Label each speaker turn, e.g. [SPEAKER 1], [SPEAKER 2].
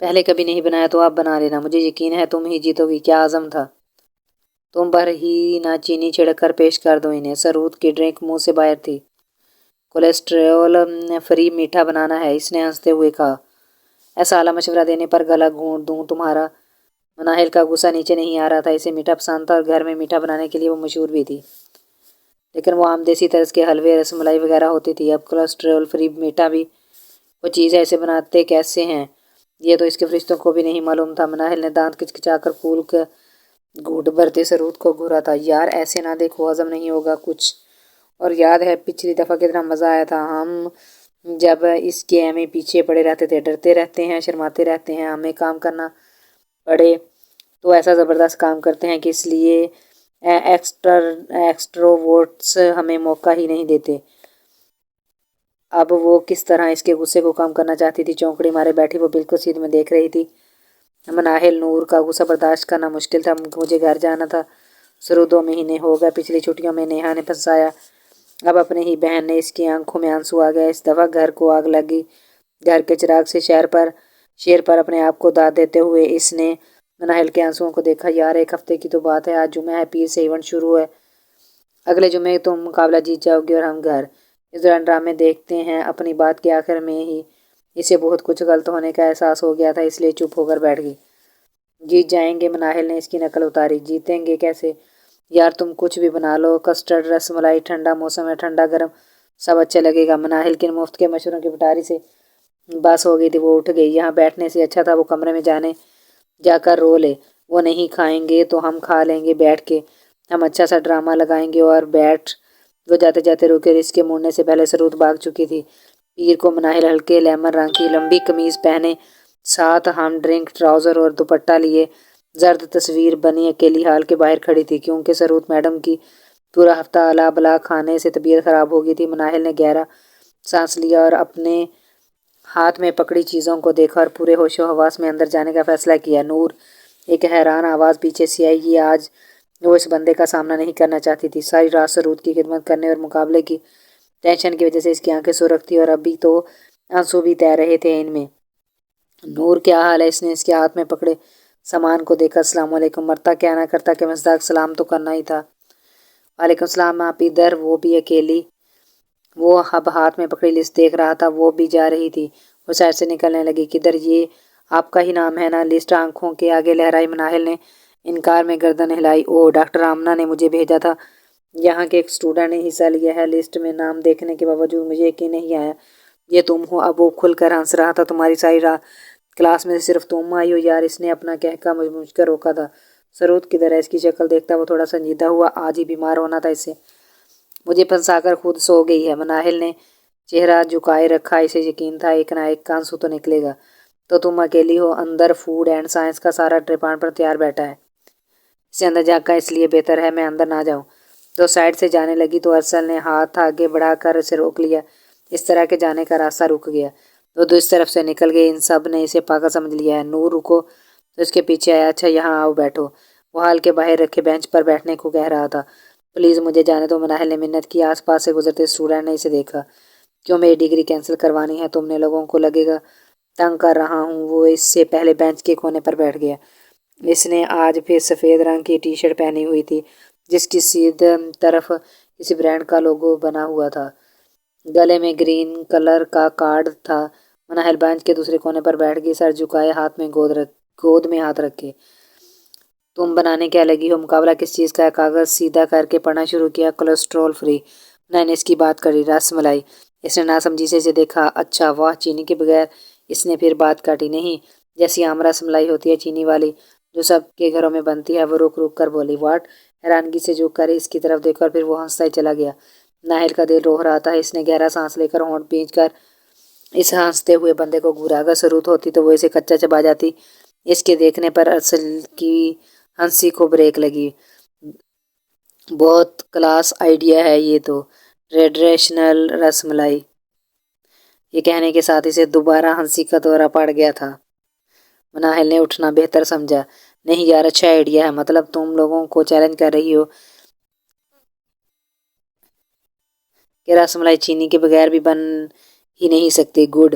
[SPEAKER 1] پہلے کبھی نہیں بنایا تو آپ بنا لینا، مجھے یقین ہے تم ہی جیتو گی۔ کیا عزم تھا؟ تم پر ہی نہ چینی چھڑک کر پیش کر دو انہیں۔ سرود کی ڈرنک منہ سے باہر تھی۔ کولیسٹرول فری میٹھا بنانا ہے، اس نے ہنستے ہوئے کہا۔ ایسا اعلیٰ مشورہ دینے پر گلا گھونٹ دوں تمہارا؟ مناہل کا غصہ نیچے نہیں آ رہا تھا، اسے میٹھا پسند تھا اور گھر میں میٹھا بنانے کے لیے وہ مشہور بھی تھی، لیکن وہ عام دیسی طرز کے حلوے، رس ملائی وغیرہ ہوتی تھی۔ اب کولیسٹرول فری میٹھا بھی وہ چیز ہے، اسے بناتے کیسے ہیں یہ تو اس کے فرشتوں کو بھی نہیں معلوم تھا۔ مناہل نے دانت کچکچا کر پھول کا گھونٹ بھرتے سرود کو گھورا تھا۔ یار ایسے نہ دیکھو، ہضم نہیں ہوگا کچھ۔ اور یاد ہے پچھلی دفعہ کتنا مزہ آیا تھا ہم جب اس گیم میں پیچھے پڑے رہتے تھے؟ ڈرتے رہتے ہیں، شرماتے رہتے ہیں، ہمیں کام کرنا پڑے تو ایسا زبردست کام کرتے ہیں کہ اس لیے ایکسٹروورٹس ہمیں موقع ہی نہیں دیتے۔ اب وہ کس طرح اس کے غصے کو کم کرنا چاہتی تھی؟ چونکڑی مارے بیٹھی وہ بالکل سیدھ میں دیکھ رہی تھی۔ مناہل، نور کا غصہ برداشت کرنا مشکل تھا، مجھے گھر جانا تھا۔ سرود 2 مہینے ہو گئے، پچھلی چھٹیوں میں نیہا نے پھنسایا، اب اپنے ہی بہن نے۔ اس کی آنکھوں میں آنسو آ گیا۔ اس دفعہ گھر کو آگ لگی۔ گھر کے چراغ سے شیر پر اپنے آپ کو داد دیتے ہوئے اس نے مناہل کے آنسوؤں کو دیکھا۔ یار 1 ہفتے کی تو بات ہے، آج جمعہ ہے، پیر سے ایونٹ شروع ہے، اگلے جمعے تم مقابلہ جیت جاؤ گی اور ہم گھر۔ اس دوران ڈرامے دیکھتے ہیں۔ اپنی بات کے آخر میں ہی اسے بہت کچھ غلط ہونے کا احساس ہو گیا تھا، اس لیے چپ ہو کر بیٹھ گئی۔ جیت جائیں گے؟ مناہل نے اس کی نقل اتاری۔ جیتیں گے کیسے؟ یار تم کچھ بھی بنا لو، کسٹرڈ، رس ملائی، ٹھنڈا موسم ہے، ٹھنڈا گرم سب اچھا لگے گا۔ مناہل کی مفت کے مشوروں کی پٹاری سے بس ہو گئی تھی، وہ اٹھ گئی۔ یہاں بیٹھنے سے اچھا تھا وہ کمرے میں جا کر رو لے۔ وہ نہیں کھائیں گے تو ہم کھا لیں گے بیٹھ کے، ہم اچھا سا ڈرامہ لگائیں گے اور بیٹھ۔ وہ جاتے جاتے رکے اور اس کے مڑنے سے پہلے سرود بھاگ چکی تھی۔ پیر کو مناہل ہلکے لیمن رنگ کی لمبی قمیض پہنے، ساتھ ہم ڈرنک ٹراؤزر اور دوپٹہ لیے زرد تصویر بنی اکیلی ہال کے باہر کھڑی تھی، کیونکہ سرود میڈم کی پورا ہفتہ الا بلا کھانے سے طبیعت خراب ہو گئی تھی۔ مناہل نے گہرا سانس لیا اور اپنے ہاتھ میں پکڑی چیزوں کو دیکھا اور پورے ہوش و حواس میں اندر جانے کا فیصلہ کیا۔ نور، ایک حیران آواز پیچھے سے آئی۔ یہ آج وہ اس بندے کا سامنا نہیں کرنا چاہتی تھی۔ ساری رات سرود کی خدمت کرنے اور مقابلے کی ٹینشن کی وجہ سے اس کی آنکھیں سرخ تھیں اور ابھی تو آنسو بھی تیر رہے تھے ان میں۔ نور کیا حال ہے؟ اس نے اس کے ہاتھ میں پکڑے سامان کو دیکھا۔ السلام علیکم۔ مرتا کیا نہ کرتا کہ مصداق سلام تو کرنا ہی تھا۔ وعلیکم السلام، آپ ادھر؟ وہ بھی اکیلی؟ وہ اب ہاتھ میں پکڑی لسٹ دیکھ رہا تھا۔ وہ بھی جا رہی تھی، وہ سائڈ سے نکلنے لگی۔ کدھر؟ یہ آپ کا ہی نام ہے نا؟ لسٹ آنکھوں کے آگے لہرائی۔ مناہل نے انکار میں گردن ہلائی۔ اوہ، ڈاکٹر آمنہ نے مجھے بھیجا تھا، یہاں کے ایک اسٹوڈنٹ نے حصہ لیا ہے۔ لسٹ میں نام دیکھنے کے باوجود مجھے یقین نہیں آیا یہ تم ہو۔ اب وہ کھل کر ہنس رہا تھا۔ تمہاری ساری رات کلاس میں صرف تم آئی ہو یار؟ اس نے اپنا کہکا مجھ کر روکا تھا۔ سرود کدھر ہے؟ اس کی شکل دیکھتا وہ تھوڑا سنجیدہ ہوا۔ آج ہی بیمار ہونا تھا اسے، مجھے پھنسا کر خود سو گئی ہے۔ مناہل نے چہرہ جھکائے رکھا، اسے یقین تھا ایک نہ ایک آنسو تو نکلے گا۔ تو تم اکیلی ہو؟ اندر فوڈ اینڈ سائنس کا سارا ڈپارٹمنٹ تیار بیٹھا ہے، اسے اندر جا کر اس لیے بہتر ہے میں اندر نہ جاؤں۔ تو سائڈ سے جانے لگی تو ارسل نے ہاتھ آگے بڑھا کر اسے روک لیا۔ اس طرح کے جانے کا راستہ رک گیا۔ وہ اس طرف سے نکل گئے۔ ان سب نے اسے پاگل سمجھ لیا ہے۔ نور رکو تو اس کے پیچھے آیا۔ اچھا یہاں آؤ بیٹھو۔ وہ ہال کے باہر رکھے بینچ پر بیٹھنے کو کہہ رہا تھا۔ پلیز مجھے جانے دو، مناہل نے منت کی۔ آس پاس سے گزرتے اسٹوڈنٹ نے اسے دیکھا۔ کیوں میری ڈگری کینسل کروانی ہے تم نے؟ لوگوں کو لگے گا تنگ کر رہا ہوں۔ وہ اس سے پہلے بینچ کے کونے پر بیٹھ گیا۔ اس نے آج پھر سفید رنگ کی ٹی شرٹ پہنی ہوئی تھی جس کی سیدھی طرف کسی برانڈ کا لوگو بنا ہوا تھا، گلے میں گرین کلر کا کارڈ تھا۔ مناہل بینچ کے دوسرے کونے پر بیٹھ گئی، سر جھکائے، ہاتھ میں گود میں ہاتھ رکھے۔ تم بنانے کیا لگی ہو؟ مقابلہ کس چیز کا ہے؟ کاغذ سیدھا کر کے پڑھنا شروع کیا۔ Cholesterol free. میں نے اس کی بات کری۔ رس ملائی۔ اس نے ناسمجھی سے اسے دیکھا۔ اچھا واہ، چینی کے بغیر؟ اس نے پھر بات کاٹی۔ نہیں، جیسی عام رس ملائی ہوتی ہے چینی والی جو سب کے گھروں میں بنتی ہے۔ وہ رک رک کر بولی۔ واٹ؟ حیرانگی سے جھک کر اس کی طرف دیکھا اور پھر وہ ہنستا ہی چلا گیا۔ ناہل کا دل روہ رہا تھا۔ اس نے گہرا سانس لے کر ہونٹ بھینچ کر اس ہنستے ہوئے بندے کو گھورا۔ اگر ضرورت ہوتی تو وہ اسے کچا چبا جاتی۔ اس کے دیکھنے پر ارسل کی ہنسی کو بریک لگی۔ بہت کلاس آئیڈیا ہے یہ تو، ٹریڈیشنل رس ملائی۔ یہ کہنے کے ساتھ اسے دوبارہ ہنسی کا دورہ پڑ گیا تھا۔ مناہل نے اٹھنا بہتر سمجھا۔ نہیں یار، اچھا آئیڈیا ہے، مطلب تم لوگوں کو چیلنج کر رہی ہو کہ رس ملائی چینی کے بغیر بھی بن ہی نہیں سکتی۔ گڈ،